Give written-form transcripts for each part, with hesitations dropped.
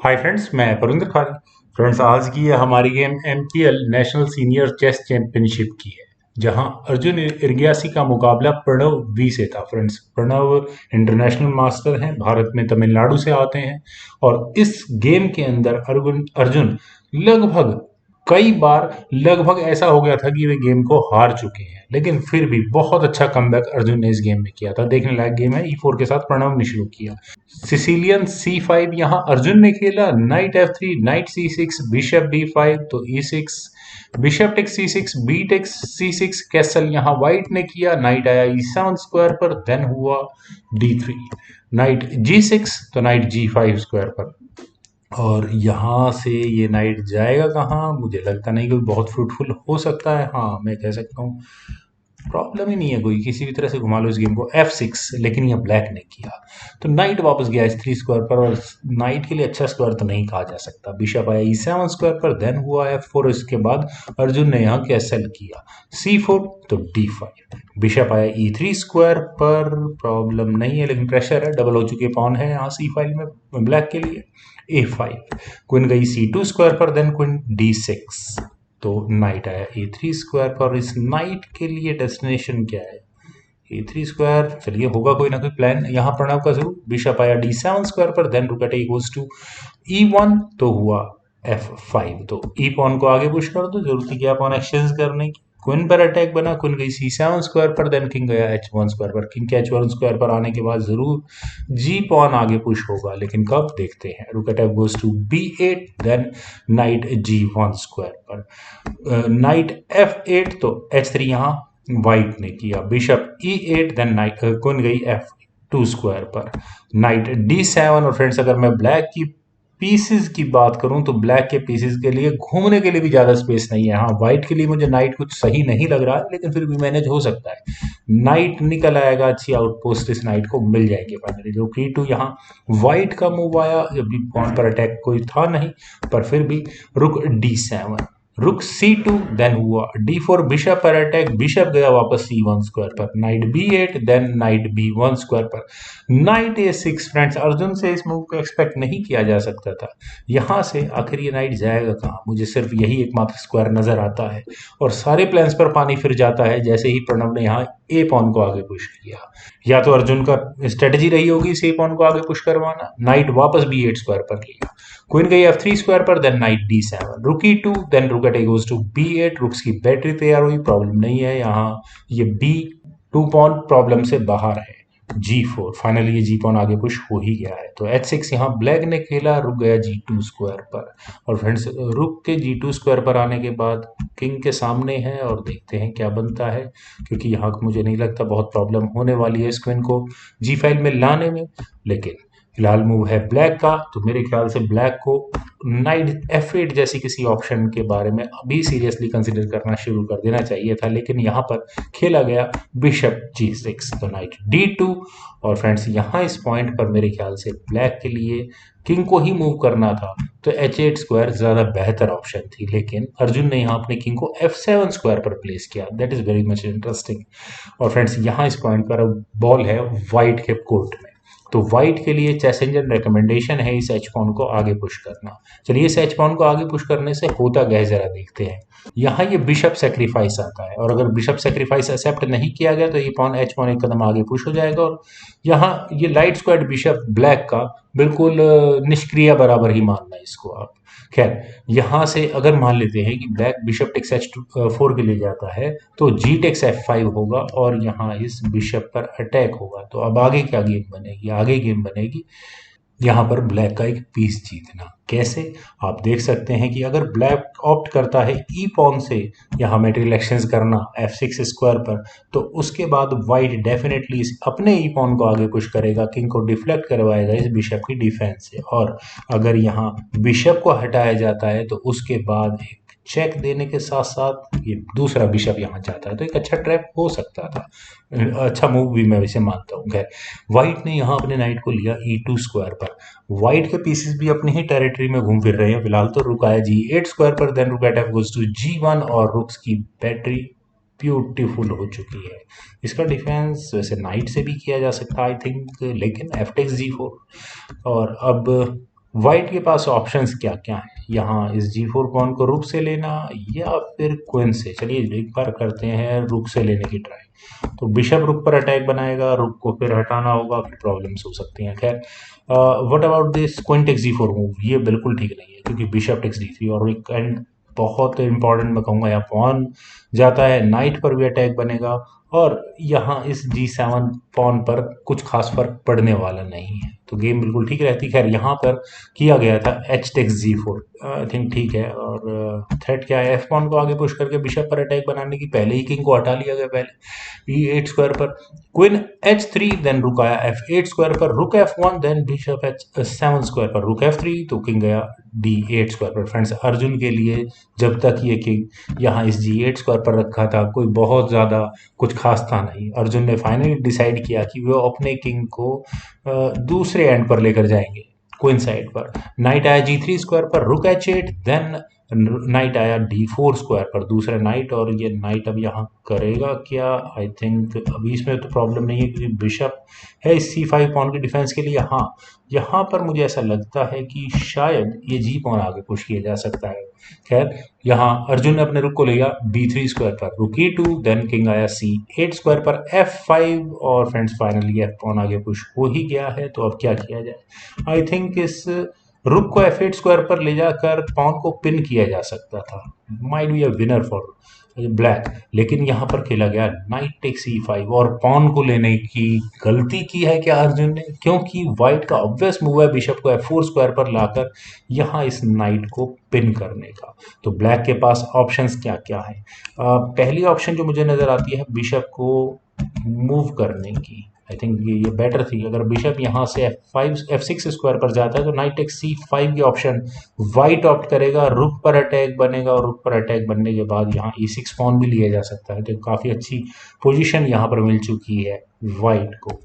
Hi friends, मैं परिंदर खारी। Friends, आज की ये हमारी game MPL national senior chess championship की है, जहां अर्जुन इर्गियासी का मुकाबला प्रणव वी से था। फ्रेंड्स, प्रणव इंटरनेशनल मास्टर हैं, भारत में तमिलनाडु से आते हैं। और इस गेम के अंदर अर्जुन अर्जुन लगभग कई बार लगभग ऐसा हो गया था कि वे गेम को हार चुके हैं, लेकिन फिर भी बहुत अच्छा कमबैक अर्जुन ने इस गेम में किया था। देखने लायक गेम है। E4 के साथ प्रणव ने शुरू किया। सिसिलियन C5 यहाँ अर्जुन ने खेला। Night F3, night C6, bishop B5, तो E6, bishop take C6, B take C6, castle यहाँ व्हाइट ने किया। नाइट आया E7 स्क्वायर पर, देन हुआ D3, नाइट G6, तो नाइट G5 स्क्वायर पर। और यहाँ से ये नाइट जाएगा कहाँ? मुझे लगता नहीं कि बहुत फ्रूटफुल हो सकता है। हाँ, मैं कह सकता हूँ प्रॉब्लम ही नहीं है कोई, किसी भी तरह से घुमा लो इस गेम को। F6, लेकिन ये ब्लैक ने किया, तो नाइट वापस गया H3 स्क्वायर पर। और नाइट के लिए अच्छा स्क्वायर तो नहीं कहा जा सकता। बिशप आया E7 स्क्वायर पर, देन हुआ F4। इसके बाद अर्जुन ने यहाँ कैसल किया C4, तो D5। बिशप आया E3 स्क्वायर पर, प्रॉब्लम नहीं है लेकिन प्रेशर है, डबल हो चुके पॉन है यहाँ C5 में ब्लैक के लिए। A5, क्वीन गई C2 स्क्वायर पर, देन क्वीन D6, तो नाइट आया A3 स्क्वायर पर। इस नाइट के लिए डेस्टिनेशन क्या है? A3 square. चलिए, होगा कोई ना कोई प्लान यहाँ प्रणव का जरूर। बिशप आया D7 स्क्वायर पर, then rook at A goes to E1, तो हुआ F5। तो ई पॉन को आगे पुश कर दो, जरूरत है क्या पॉन एक्सचेंज करने की। क्वीन पर अटैक बना, क्वीन गई C7 स्क्वायर पर, देन किंग गया H1 स्क्वायर पर। किंग के H1 स्क्वायर पर आने के बाद जरूर जी पॉन आगे पुश होगा, लेकिन कब देखते हैं। Rook at F goes to B8, then knight G1 square पर, नाइट F8, तो H3 यहाँ वाइट ने किया। Bishop E8, then night queen गई F2 स्क्वायर पर, नाइट D7। और फ्रेंड्स, अगर मैं ब्लैक की पीसेस की बात करूं तो ब्लैक के पीसेस के लिए घूमने के लिए भी ज्यादा स्पेस नहीं है। हाँ, व्हाइट के लिए मुझे नाइट कुछ सही नहीं लग रहा है, लेकिन फिर भी मैनेज हो सकता है। नाइट निकल आएगा, अच्छी आउटपोस्ट इस नाइट को मिल जाएगी फाइनली। जो E2 यहाँ व्हाइट का मूव आया, जब भी पॉन पर अटैक कोई था नहीं, पर फिर भी रुक D7, रुक C2, देन हुआ D4। बिशप पर अटैक, बिशप गया वापस C1 स्क्वायर पर, knight B8, then knight B1 square पर, नाइट A6। फ्रेंड्स, अर्जुन से इस मूव को एक्सपेक्ट नहीं किया जा सकता था। यहाँ से आखिर ये नाइट जाएगा कहाँ? मुझे सिर्फ यही एकमात्र स्क्वायर नजर आता है, और सारे प्लान्स पर पानी फिर जाता है जैसे ही प्रणव ने यहाँ ए पॉन को आगे पुश किया। या तो अर्जुन का स्ट्रेटेजी रही होगी इस ए पॉन को आगे पुश करवाना। नाइट वापस B8 स्क्वायर पर लिया, क्वीन गई F3 स्क्वायर पर, देन नाइट D7, रुक E2, then rook at A goes to B8। Rooks की बैटरी तैयार हुई, प्रॉब्लम नहीं है यहाँ। ये B2 पॉन प्रॉब्लम से बाहर है। G4, फाइनली ये जी पॉन आगे पुश हो ही गया है। तो H6 यहाँ ब्लैक ने खेला, रुक गया G2 स्क्वायर पर। और फ्रेंड्स, रुक के G2 स्क्वायर पर आने के बाद किंग के सामने है, और देखते हैं क्या बनता है, क्योंकि यहाँ मुझे नहीं लगता बहुत प्रॉब्लम होने वाली है इस क्वीन को G5 में लाने में। लेकिन फिलहाल मूव है ब्लैक का, तो मेरे ख्याल से ब्लैक को नाइट F8 जैसी किसी ऑप्शन के बारे में अभी सीरियसली कंसिडर करना शुरू कर देना चाहिए था, लेकिन यहाँ पर खेला गया बिशप G6, तो नाइट D2। और फ्रेंड्स, यहाँ इस पॉइंट पर मेरे ख्याल से ब्लैक के लिए किंग को ही मूव करना था, तो H8 स्क्वायर ज्यादा बेहतर ऑप्शन थी, लेकिन अर्जुन ने यहाँ अपने किंग को F7 स्क्वायर पर प्लेस किया। That is very much interesting. और फ्रेंड्स, यहाँ इस पॉइंट पर अब बॉल है व्हाइट के कोर्ट में, तो व्हाइट के लिए चेस इंजन रिकमेंडेशन है इस एच पॉन को आगे पुश करना। चलिए, इस एच पॉन को आगे पुश करने से होता क्या है जरा देखते हैं। यहाँ ये बिशप सेक्रीफाइस आता है, और अगर बिशप सेक्रीफाइस एक्सेप्ट नहीं किया गया तो ये पॉन एच पॉन एक कदम आगे पुश हो जाएगा। और यहाँ ये लाइट स्क्वाड बिशप ब्लैक का बिल्कुल निष्क्रिय बराबर ही मानना है इसको आप। खैर, यहाँ से अगर मान लेते हैं कि ब्लैक बिशप टेक्स H4 के लिए जाता है, तो जी टेक्स F5 होगा, और यहाँ इस बिशप पर अटैक होगा। तो अब आगे क्या गेम बनेगी? आगे गेम बनेगी यहाँ पर ब्लैक का एक पीस जीतना। कैसे? आप देख सकते हैं कि अगर ब्लैक ऑप्ट करता है ई पॉन से यहाँ मेटेरियल एक्सचेंज करना F6 स्क्वायर पर, तो उसके बाद व्हाइट डेफिनेटली इस अपने ई पॉन को आगे पुश करेगा, किंग को डिफ्लेक्ट करवाएगा इस बिशप की डिफेंस से। और अगर यहाँ बिशप को हटाया जाता है, तो उसके बाद एक चेक देने के साथ साथ ये दूसरा बिशप यहाँ जाता है, तो एक अच्छा ट्रैप हो सकता था। अच्छा मूव भी मैं वैसे मानता हूँ। खैर, व्हाइट ने यहाँ अपने नाइट को लिया E2 स्क्वायर पर। व्हाइट के पीसेस भी अपनी ही टेरिटरी में घूम फिर रहे हैं फिलहाल। तो रुक आया G8 स्क्वायर पर, then rook eight F goes to G1, और रुक्स की बैटरी ब्यूटीफुल हो चुकी है। इसका डिफेंस वैसे नाइट से भी किया जा सकता है आई थिंक, लेकिन F टेक्स G4। और अब वाइट के पास ऑप्शंस क्या क्या हैं, यहाँ इस G4 पॉन को रुक से लेना या फिर क्वीन से। चलिए एक बार करते हैं रुक से लेने की ट्राई। तो बिशप रुक पर अटैक बनाएगा, रुक को फिर हटाना होगा, फिर प्रॉब्लम्स हो सकती हैं। खैर what about this queen takes G4 move, ये बिल्कुल ठीक नहीं है क्योंकि बिशप टेक्स D3 और एक एंड बहुत इंपॉर्टेंट मैं कहूँगा, यहाँ पॉन जाता है, नाइट पर भी अटैक बनेगा और यहाँ इस G7 पॉन पर कुछ खास फर्क पड़ने वाला नहीं है, तो गेम बिल्कुल ठीक रहती। खैर यहाँ पर किया गया था H takes G4, I think ठीक है। और थ्रेट क्या है, एफ पॉन को आगे पुश करके बिशप पर अटैक बनाने की, पहले ही किंग को हटा लिया गया पहले E8 स्क्वायर पर, क्वीन H3, देन रुक आया F8 स्क्वायर पर, रुक F1, then bishop H7 square पर, रुक F3, तो किंग गया D8 स्क्वायर पर। फ्रेंड्स अर्जुन के लिए जब तक ये किंग यहाँ इस G8 स्क्वायर पर रखा था कोई बहुत ज़्यादा कुछ खास था नहीं। अर्जुन ने फाइनली डिसाइड किया कि वो अपने किंग को दूसरे एंड पर लेकर जाएंगे, क्वीन साइड पर। नाइट आया G3 स्क्वायर पर, रुक H8, देन नाइट आया D4 स्क्वायर पर, दूसरा नाइट। और ये नाइट अब यहाँ करेगा क्या, आई थिंक अभी इसमें तो प्रॉब्लम नहीं है क्योंकि बिशप है इस C5 पॉन की डिफेंस के लिए। हाँ यहाँ पर मुझे ऐसा लगता है कि शायद ये G पॉन आगे पुश किया जा सकता है। खैर यहाँ अर्जुन ने अपने रुक को लिया B3 स्क्वायर पर, रुक E2, देन किंग आया C8 स्क्वायर पर, F5, और फ्रेंड्स फाइनली F पॉन आगे पुश हो ही गया है। तो अब क्या किया जाए, आई थिंक इस रुक को F8 स्क्वायर पर ले जाकर पॉन को पिन किया जा सकता था, might be a winner for black. लेकिन यहाँ पर खेला गया नाइट टेक C5 और पॉन को लेने की गलती की है क्या अर्जुन ने, क्योंकि व्हाइट का ऑब्वियस मूव है बिशप को F4 स्क्वायर पर लाकर यहाँ इस नाइट को पिन करने का। तो ब्लैक के पास ऑप्शंस क्या क्या है, पहली ऑप्शन जो मुझे नजर आती है बिशप को मूव करने की, आई थिंक ये बेटर थी। अगर बिशप यहाँ से F6 स्क्वायर पर जाता है तो नाइट टेक C5 की ऑप्शन वाइट ऑप्ट करेगा, रुक पर अटैक बनेगा और रुक पर अटैक बनने के बाद यहाँ E6 पॉन भी लिया जा सकता है। तो काफ़ी अच्छी पोजीशन यहाँ पर मिल चुकी है वाइट को।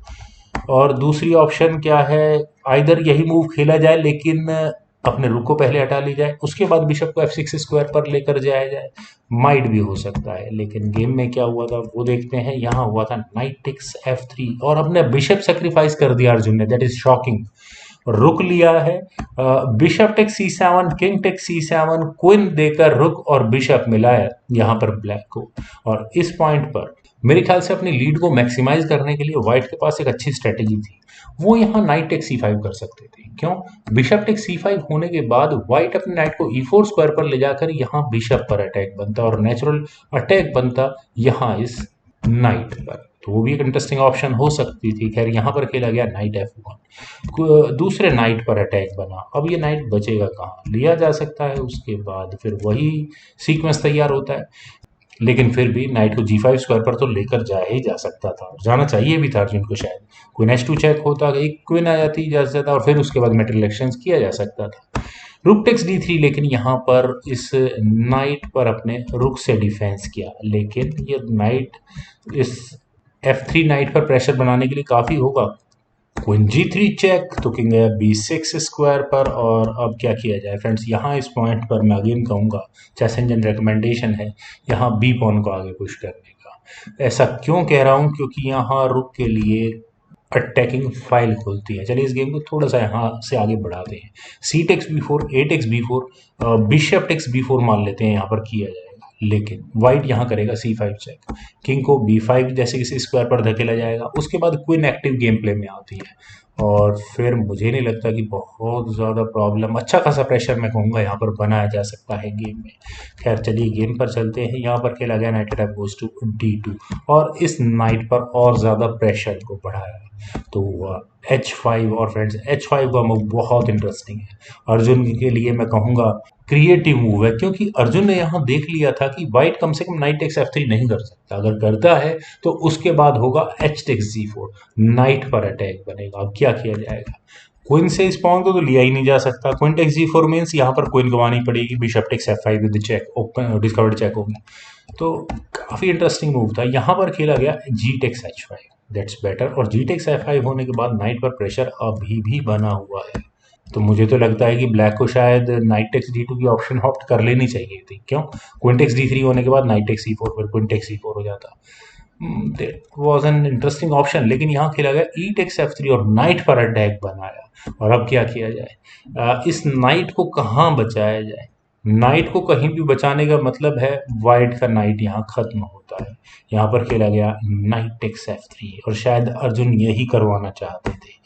और दूसरी ऑप्शन क्या है, आइदर यही मूव खेला जाए लेकिन अपने रुक को पहले हटा ली जाए, उसके बाद बिशप को F6 स्क्वायर पर लेकर जाया जाए, माइट भी हो सकता है। लेकिन गेम में क्या हुआ था वो देखते हैं। यहाँ हुआ था नाइट टेक्स F3 और अपने बिशप सेक्रीफाइस कर दिया अर्जुन ने, दैट इज शॉकिंग। रुक लिया है, bishop take C7, king take C7, queen देकर रुक और बिशप मिलाया यहाँ पर ब्लैक को। और इस पॉइंट पर मेरे ख्याल से अपनी लीड को मैक्सिमाइज करने के लिए व्हाइट के पास एक अच्छी स्ट्रेटेजी थी, वो यहाँ नाइट टेक C5 कर सकते थे। क्यों, बिशप टेक C5 होने के बाद व्हाइट अपने नाइट को E4 स्क्वायर पर ले जाकर यहाँ बिशप पर अटैक बनता और नेचुरल अटैक बनता यहाँ इस नाइट पर, तो वो भी एक इंटरेस्टिंग ऑप्शन हो सकती थी। खैर यहाँ पर खेला गया नाइट F1, दूसरे नाइट पर अटैक बना। अब ये नाइट बचेगा कहाँ, लिया जा सकता है, उसके बाद फिर वही सीक्वेंस तैयार होता है। लेकिन फिर भी नाइट को G5 स्क्वायर पर तो लेकर जा ही जा सकता था, जाना चाहिए भी था अर्जुन को शायद। क्वीन H2 चेक होता, एक क्वीन आ जाती ज्यादा ज्यादा और फिर उसके बाद मेटल एक्सचेंज किया जा सकता था। रुक टेक्स D3, लेकिन यहाँ पर इस नाइट पर अपने रुक से डिफेंस किया, लेकिन ये नाइट इस F3 नाइट पर प्रेशर बनाने के लिए काफी होगा। क्वीन G3 चेक, तो किंग है B6 स्क्वायर पर। और अब क्या किया जाए फ्रेंड्स, यहाँ इस पॉइंट पर मैं अगेन कहूँगा चेस इंजन रिकमेंडेशन है यहाँ बी पॉन को आगे पुश करने का। ऐसा क्यों कह रहा हूँ, क्योंकि यहाँ रुक के लिए अटैकिंग फाइल खुलती है। चलिए इस गेम को थोड़ा सा यहाँ से आगे बढ़ाते हैं। C takes B4, A takes B4, bishop takes B4 मान लेते हैं यहाँ पर किया जाएगा, लेकिन व्हाइट यहाँ करेगा C5 चेक, किंग को B5 जैसे किसी स्क्वायर पर धकेला जाएगा। उसके बाद क्वीन एक्टिव गेम प्ले में आती है और फिर मुझे नहीं लगता कि बहुत ज़्यादा प्रॉब्लम, अच्छा खासा प्रेशर मैं कहूँगा यहाँ पर बनाया जा सकता है गेम में। खैर चलिए गेम पर चलते हैं। यहाँ पर खेला गया night attack goes to D2 और इस नाइट पर और ज़्यादा प्रेशर को बढ़ाया तो H5। और फ्रेंड्स H5 का मूव बहुत इंटरेस्टिंग है, अर्जुन के लिए मैं कहूँगा क्रिएटिव मूव है, क्योंकि अर्जुन ने यहाँ देख लिया था कि व्हाइट कम से कम नाइट टेक्स F3 नहीं कर सकता, अगर करता है तो उसके बाद होगा H टेक्स G4, नाइट पर अटैक बनेगा। अब क्या किया जाएगा, क्वीन से इस पॉन को तो लिया ही नहीं जा सकता, क्वीन टेक्स G4 मीन्स यहाँ पर क्वीन गंवानी पड़ेगी, bishop takes F5 with check, open discovered check होगी। तो काफी इंटरेस्टिंग मूव था। यहाँ पर खेला गया G takes H5, that's better. और G टेक्स F5 होने के बाद नाइट पर प्रेशर अभी भी बना हुआ है, तो मुझे तो लगता है कि ब्लैक को शायद नाइट टेक्स D2 की ऑप्शन ऑप्ट कर लेनी चाहिए थी। क्यों, क्वीन टेक्स D3 होने के बाद नाइट टेक्स C4 फिर क्वीन टेक्स C4 हो जाता। That was an interesting option, लेकिन यहाँ खेला गया ई टेक्स F3 और नाइट पर अटैक बनाया। और अब क्या किया जाए, इस नाइट को कहाँ बचाया जाए। नाइट को कहीं भी बचाने का मतलब है वाइट का नाइट यहाँ खत्म होता है। यहाँ पर खेला गया नाइट टेक्स F3 और शायद अर्जुन यही करवाना चाहते थे।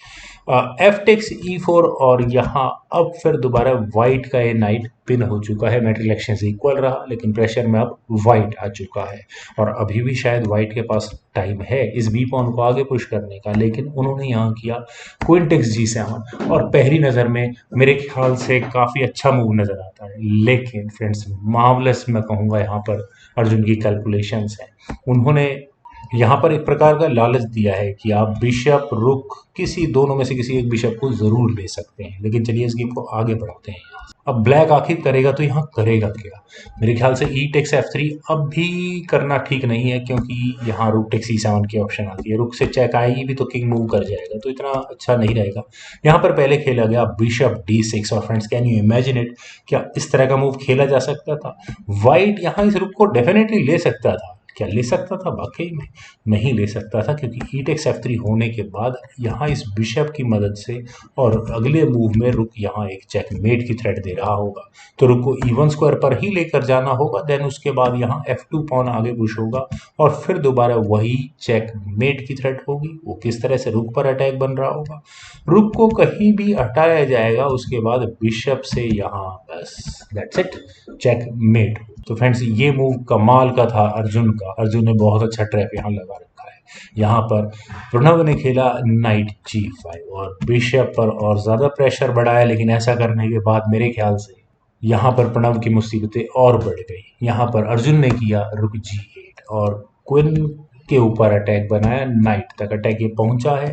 एफ टेक्स E4 और यहाँ अब फिर दोबारा वाइट का ये नाइट पिन हो चुका है। मेटल एक्शन से इक्वल रहा, लेकिन प्रेशर में अब वाइट आ चुका है। और अभी भी शायद वाइट के पास टाइम है इस बी पॉन को आगे पुश करने का, लेकिन उन्होंने यहाँ किया क्वीन टेक्स G7 और पहली नज़र में मेरे ख्याल से काफ़ी अच्छा मूव नज़र आता है। लेकिन फ्रेंड्स मार्वलस मैं कहूँगा यहाँ पर अर्जुन की कैलकुलेशंस हैं। उन्होंने यहाँ पर एक प्रकार का लालच दिया है कि आप बिशप रुक किसी दोनों में से किसी एक बिशप को जरूर ले सकते हैं। लेकिन चलिए इस गेम को आगे बढ़ाते हैं। अब ब्लैक आखिर करेगा तो यहाँ करेगा क्या। मेरे ख्याल से ई टेक्स F3 अब भी करना ठीक नहीं है, क्योंकि यहाँ रुक टेक्स E7 की ऑप्शन आती है। रुक से चेक आएगी भी तो किंग मूव कर जाएगा, तो इतना अच्छा नहीं रहेगा। यहाँ पर पहले खेला गया बिशप D6 और friends can you imagine it, क्या इस तरह का मूव खेला जा सकता था। वाइट यहाँ इस रुक को डेफिनेटली ले सकता था। क्या ले सकता था? वाकई में नहीं ले सकता था, क्योंकि ई टेक्स F3 होने के बाद यहाँ इस बिशप की मदद से और अगले मूव में रुक यहाँ एक चेकमेट की थ्रेट दे रहा होगा, तो रुक को E1 स्क्वायर पर ही लेकर जाना होगा। देन उसके बाद यहाँ F2 पॉन आगे पुश होगा और फिर दोबारा वही चेकमेट की थ्रेट होगी। वो किस तरह से रुक पर अटैक बन रहा होगा, रुक को कहीं भी हटाया जाएगा, उसके बाद बिशप से यहाँ बस दैट्स इट, चेकमेट। तो फ्रेंड्स ये मूव कमाल का था अर्जुन का। अर्जुन ने बहुत अच्छा ट्रैप यहाँ लगा रखा है। यहाँ पर प्रणव ने खेला नाइट G5 और बिशप पर और ज़्यादा प्रेशर बढ़ाया, लेकिन ऐसा करने के बाद मेरे ख्याल से यहाँ पर प्रणव की मुसीबतें और बढ़ गई। यहाँ पर अर्जुन ने किया रुक G8 और क्वीन के ऊपर अटैक बनाया। नाइट तक अटैक ये पहुंचा है।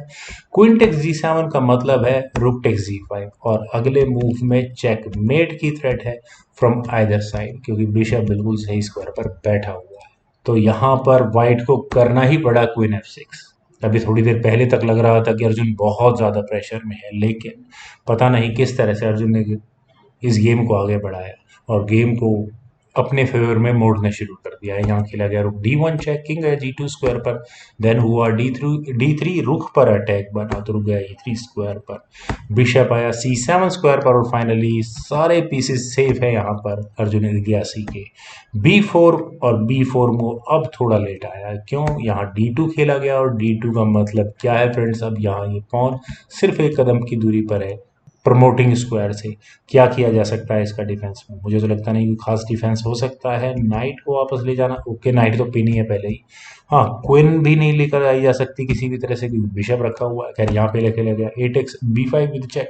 क्वीन टेक्स G7 का मतलब है रुक टेक्स G5 और अगले मूव में चेकमेट की थ्रेट है फ्रॉम आइदर साइड, क्योंकि बिशप बिल्कुल सही स्क्वायर पर बैठा हुआ है। तो यहाँ पर वाइट को करना ही पड़ा क्वीन F6। अभी थोड़ी देर पहले तक लग रहा था कि अर्जुन बहुत ज़्यादा प्रेशर में है, लेकिन पता नहीं किस तरह से अर्जुन ने इस गेम को आगे बढ़ाया और गेम को अपने फेवर में मोड़ना शुरू कर दिया है। यहाँ खेला गया रुक D1 चेक, किंग है G2 स्क्वायर पर, देन हुआ D3 रुक पर अटैक बना तो रुक गया E3 स्क्वायर पर, बिशप आया C7 स्क्वायर पर और फाइनली सारे पीसेस सेफ है यहाँ पर अर्जुन इर्गियासी के। B4 और B4 मूव अब थोड़ा लेट आया, क्यों? यहाँ D2 खेला गया और D2 का मतलब क्या है फ्रेंड्स, अब यहाँ ये पॉन सिर्फ एक कदम की दूरी पर है प्रमोटिंग स्क्वायर से। क्या किया जा सकता है इसका डिफेंस में? मुझे तो लगता नहीं कि खास डिफेंस हो सकता है। नाइट को वापस ले जाना, ओके नाइट तो पिन ही है पहले ही। हाँ, क्वीन भी नहीं लेकर आई जा सकती किसी भी तरह से, क्योंकि बिशप रखा हुआ है। खैर यहाँ पे खेला गया ए टेक्स B5 विद चेक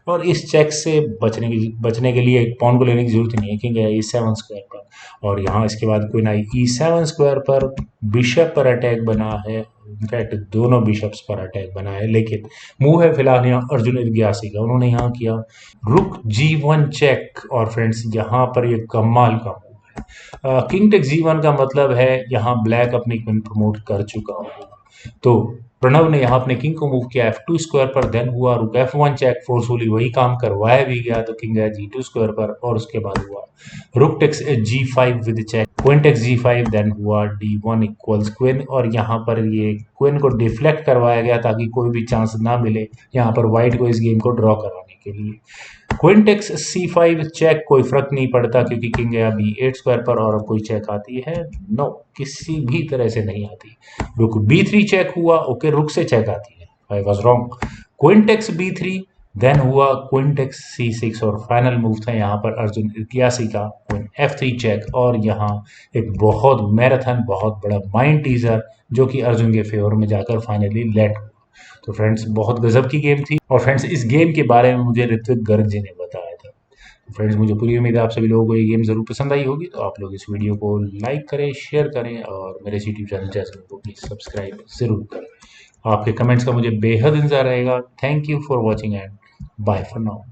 और इस चेक से बचने के लिए पॉन को लेने की जरूरत नहीं है, क्योंकि E7 स्क्वायर पर और यहाँ इसके बाद क्वीन आई E7 स्क्वायर पर, बिशप पर अटैक बना है। इनफैक्ट दोनों बिशप्स पर अटैक बना है, लेकिन मूव है फिलहाल यहाँ अर्जुन इर्गियासी का। उन्होंने यहाँ किया रुक G1 चेक और फ्रेंड्स यहाँ पर ये कमाल का मूव है। किंग टेक G1 का मतलब है यहाँ ब्लैक अपनी क्वीन प्रमोट कर चुका होगा। तो प्रणव ने यहाँ अपने किंग को मूव किया F2 स्क्वायर पर, देन हुआ रुक F1 चेक, फोर्सफुली वही काम करवाया भी गया, तो किंग है G2 स्क्वायर पर और उसके बाद हुआ rook takes G5 with check, queen takes G5, then हुआ D1 इक्वल्स क्वीन और यहाँ पर ये क्वीन को डिफ्लेक्ट करवाया गया ताकि कोई भी चांस ना मिले यहाँ पर व्हाइट को इस गेम को ड्रॉ कराने के लिए। क्वीन टेक्स C5 चेक, कोई फर्क नहीं पड़ता क्योंकि किंग है अभी 8 स्क्वायर पर और अब कोई चेक आती है? नो, किसी भी तरह से नहीं आती। रुक B3 चेक हुआ, ओके रुक से चेक आती है, I was wrong. Queen takes B3, then हुआ क्वीन टेक्स C6 और फाइनल मूव था यहाँ पर अर्जुन इर्गियासी का क्वीन F3 चेक और यहाँ एक बहुत मैराथन बहुत बड़ा माइंड टीजर जो कि अर्जुन के फेवर में जाकर फाइनली लैंड हुआ। तो फ्रेंड्स बहुत गजब की गेम थी और फ्रेंड्स इस गेम के बारे में मुझे ऋत्विक गर्ग जी ने बताया था। तो फ्रेंड्स मुझे पूरी उम्मीद है आप सभी लोगों को ये गेम ज़रूर पसंद आई होगी, तो आप लोग इस वीडियो को लाइक करें, शेयर करें और मेरे यूट्यूब चैनल जैसे को प्लीज़ सब्सक्राइब ज़रूर करें। आपके कमेंट्स का मुझे बेहद इंतजार रहेगा। Thank you for watching and bye for now.